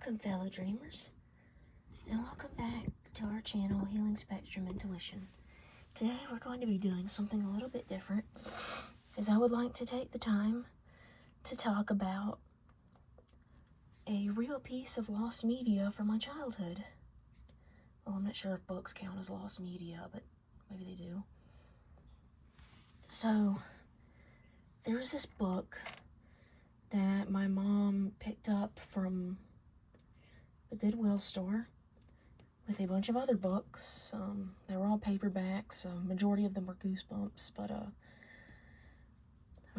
Welcome, fellow dreamers, and welcome back to our channel, Healing Spectrum Intuition. Today we're going to be doing something a little bit different, as I would like to take the time to talk about a real piece of lost media from my childhood. Well, I'm not sure if books count as lost media, but maybe they do. So, there was this book that my mom picked up from the Goodwill store with a bunch of other books. They were all paperbacks. Majority of them were Goosebumps, but I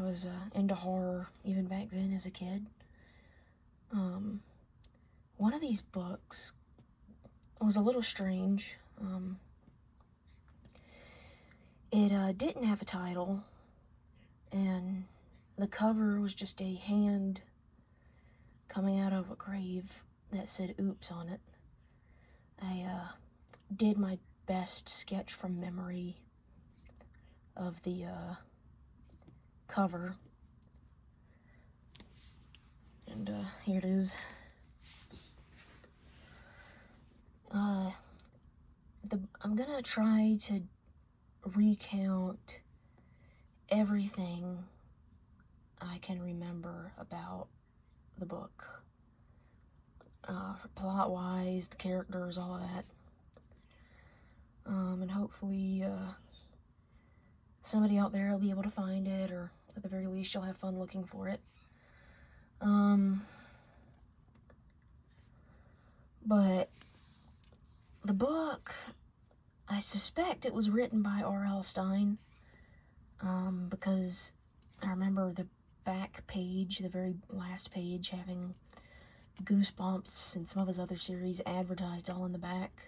was into horror even back then as a kid. One of these books was a little strange. It didn't have a title, and the cover was just a hand coming out of a grave that said "Oops" on it. I did my best sketch from memory of the cover, and here it is. I'm gonna try to recount everything I can remember about the book. Plot-wise, the characters, all of that. And hopefully, somebody out there will be able to find it, or at the very least, you'll have fun looking for it. But the book, I suspect it was written by R.L.Stine, because I remember the back page, the very last page, having Goosebumps and some of his other series advertised all in the back.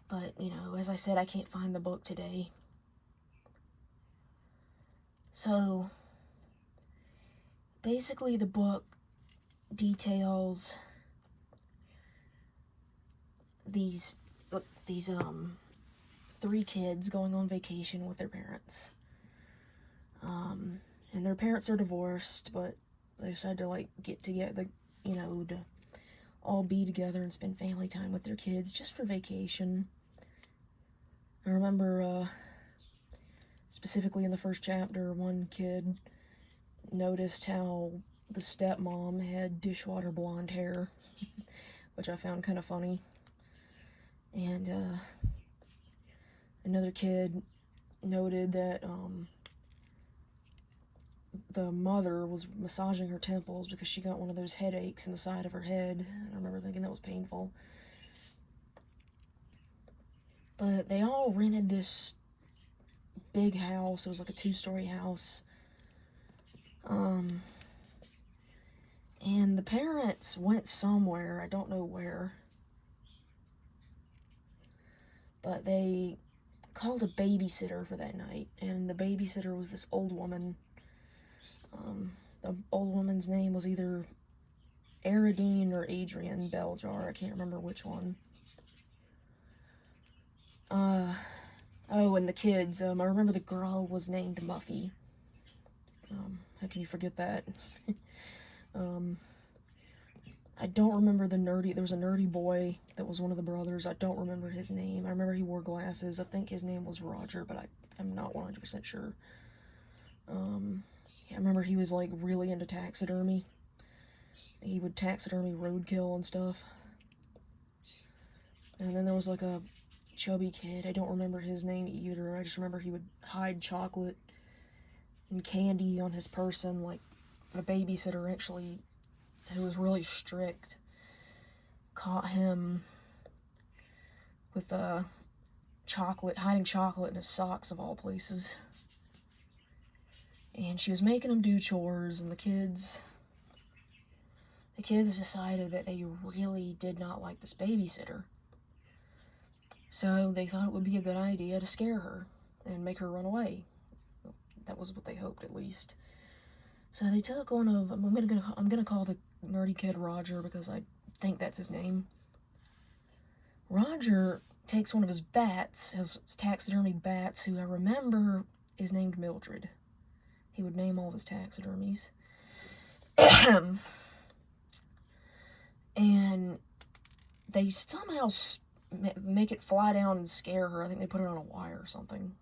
But, you know, as I said, I can't find the book today. So, basically the book details these three kids going on vacation with their parents. And their parents are divorced, but they decided to, like, get together, you know, to all be together and spend family time with their kids just for vacation. I remember, specifically in the first chapter, one kid noticed how the stepmom had dishwater blonde hair, which I found kind of funny. And, another kid noted that, the mother was massaging her temples because she got one of those headaches in the side of her head. I remember thinking that was painful. But they all rented this big house. It was like a 2-story house. And the parents went somewhere, I don't know where. But they called a babysitter for that night, and the babysitter was this old woman. The old woman's name was either Aradine or Adrian Beljar. I can't remember which one. Oh, and the kids. I remember the girl was named Muffy. How can you forget that? I don't remember there was a nerdy boy that was one of the brothers. I don't remember his name. I remember he wore glasses. I think his name was Roger, but I'm not 100% sure. I remember he was, like, really into taxidermy. He would taxidermy roadkill and stuff. And then there was, like, a chubby kid. I don't remember his name either. I just remember he would hide chocolate and candy on his person. Like, the babysitter actually, who was really strict, caught him with hiding chocolate in his socks of all places. And she was making him do chores, and the kids decided that they really did not like this babysitter. So they thought it would be a good idea to scare her and make her run away. That was what they hoped, at least. So they took one of, I'm gonna call the nerdy kid Roger because I think that's his name. Roger takes one of his bats, his taxidermied bats, who I remember is named Mildred. He would name all of his taxidermies. And they somehow make it fly down and scare her. I think they put it on a wire or something.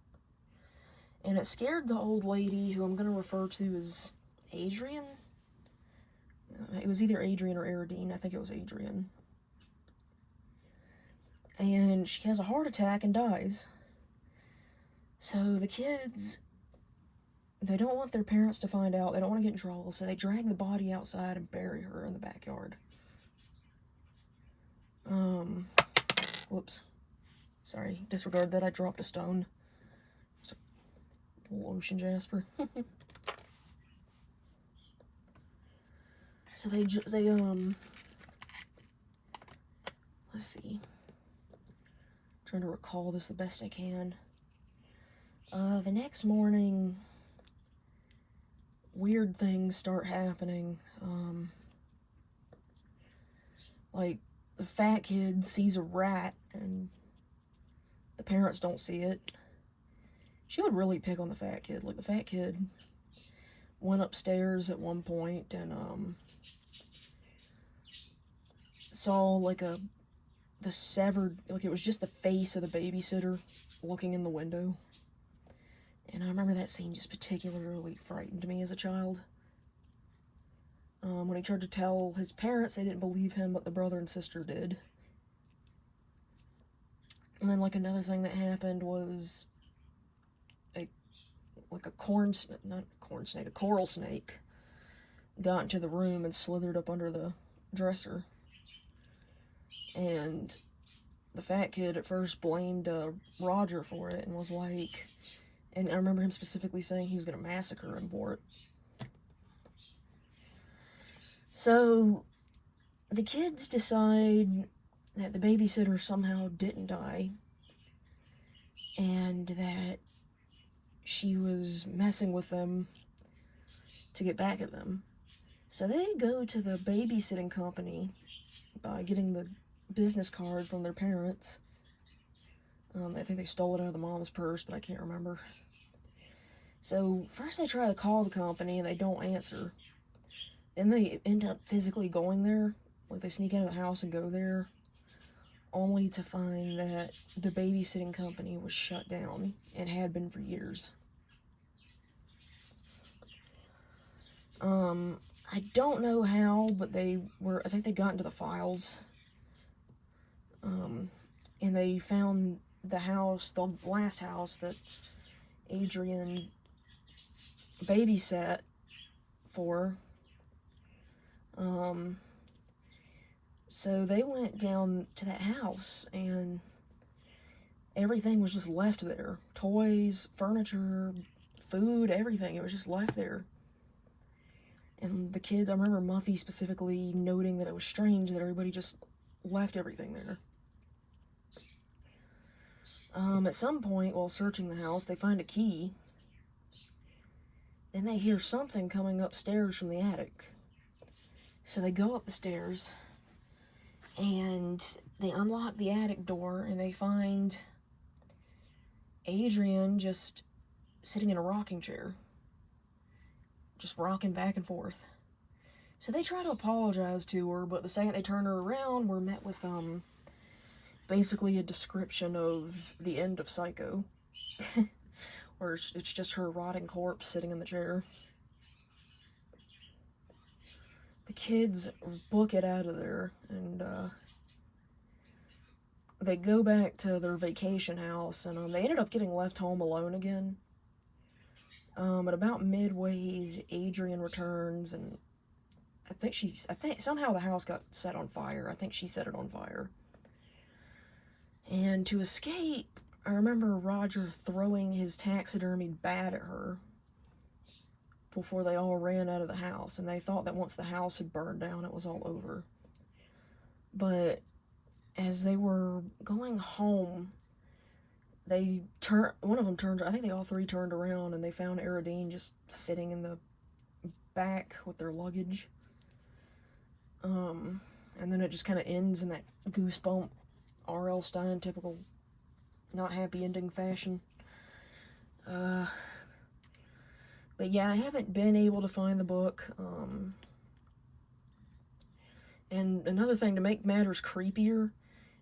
And it scared the old lady, who I'm going to refer to as Adrian. It was either Adrian or R.L.Stine. I think it was Adrian. And she has a heart attack and dies. So the kids, they don't want their parents to find out. They don't want to get in trouble. So they drag the body outside and bury her in the backyard. Whoops. Sorry, disregard that. I dropped a stone. It's a little ocean jasper. So they let's see. Trying to recall this the best I can. The next morning, weird things start happening. Like, the fat kid sees a rat, and the parents don't see it. She would really pick on the fat kid. Like, the fat kid went upstairs at one point and, saw, like, the severed, like, it was just the face of the babysitter looking in the window. And I remember that scene just particularly frightened me as a child. When he tried to tell his parents, they didn't believe him, but the brother and sister did. And then, like, another thing that happened was a coral snake got into the room and slithered up under the dresser. And the fat kid at first blamed Roger for it and was like, and I remember him specifically saying he was going to massacre him for it. So the kids decide that the babysitter somehow didn't die and that she was messing with them to get back at them. So they go to the babysitting company by getting the business card from their parents. I think they stole it out of the mom's purse, but I can't remember. So first they try to call the company and they don't answer. Then they end up physically going there. Like, they sneak out of the house and go there, only to find that the babysitting company was shut down and had been for years. I don't know how, but I think they got into the files. And they found the last house that Adrian babysat for. So they went down to that house, and everything was just left there. Toys, furniture, food, everything. It was just left there. And the kids, I remember Muffy specifically noting that it was strange that everybody just left everything there. At some point, while searching the house, they find a key. Then they hear something coming upstairs from the attic. So they go up the stairs, and they unlock the attic door, and they find Adrian just sitting in a rocking chair, just rocking back and forth. So they try to apologize to her, but the second they turn her around, we're met with, basically a description of the end of Psycho, where it's just her rotting corpse sitting in the chair. The kids book it out of there, and they go back to their vacation house, and they ended up getting left home alone again. At about midways, Adrian returns, and I think somehow the house got set on fire. I think she set it on fire. And to escape, I remember Roger throwing his taxidermied bat at her before they all ran out of the house, and they thought that once the house had burned down, it was all over. But as they were going home, one of them turned, I think they all three turned around, and they found R.L.Stine just sitting in the back with their luggage. And then it just kind of ends in that goosebump R.L.Stine typical not happy ending fashion. But yeah, I haven't been able to find the book. And another thing to make matters creepier,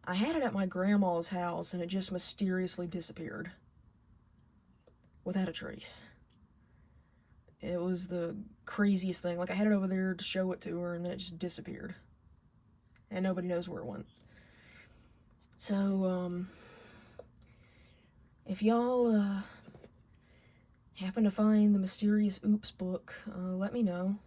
I had it at my grandma's house and it just mysteriously disappeared. Without a trace. It was the craziest thing. Like, I had it over there to show it to her and then it just disappeared. And nobody knows where it went. So, if y'all, happen to find the Mysterious Oops book, let me know.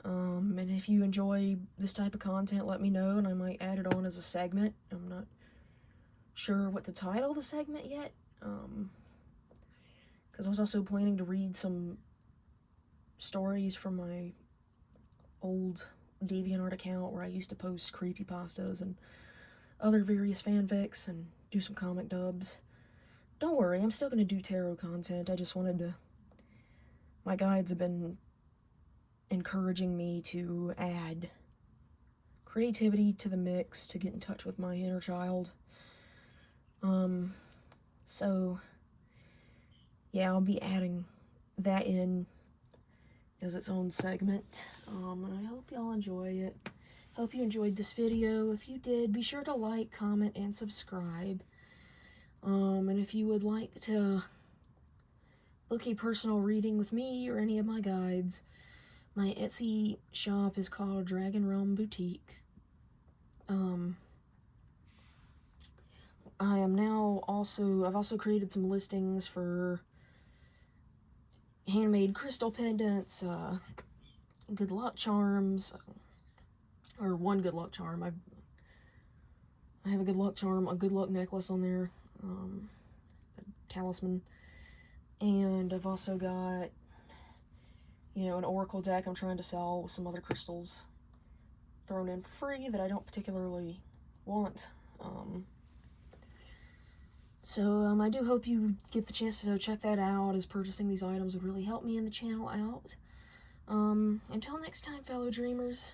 And if you enjoy this type of content, let me know, and I might add it on as a segment. I'm not sure what to title the segment yet, because I was also planning to read some stories from my old DeviantArt account where I used to post creepypastas and other various fanfics and do some comic dubs. Don't worry, I'm still going to do tarot content. I just wanted to... My guides have been encouraging me to add creativity to the mix to get in touch with my inner child. So, yeah, I'll be adding that in as its own segment. And I hope y'all enjoy it. Hope you enjoyed this video. If you did, be sure to like, comment, and subscribe. And if you would like to book a personal reading with me or any of my guides, my Etsy shop is called Dragon Realm Boutique. I've also created some listings for handmade crystal pendants, good luck charms, or one good luck charm. I have a good luck charm, a good luck necklace on there, a talisman, and I've also got, you know, an oracle deck I'm trying to sell with some other crystals thrown in for free that I don't particularly want. So I do hope you get the chance to check that out, as purchasing these items would really help me and the channel out. Until next time, fellow dreamers.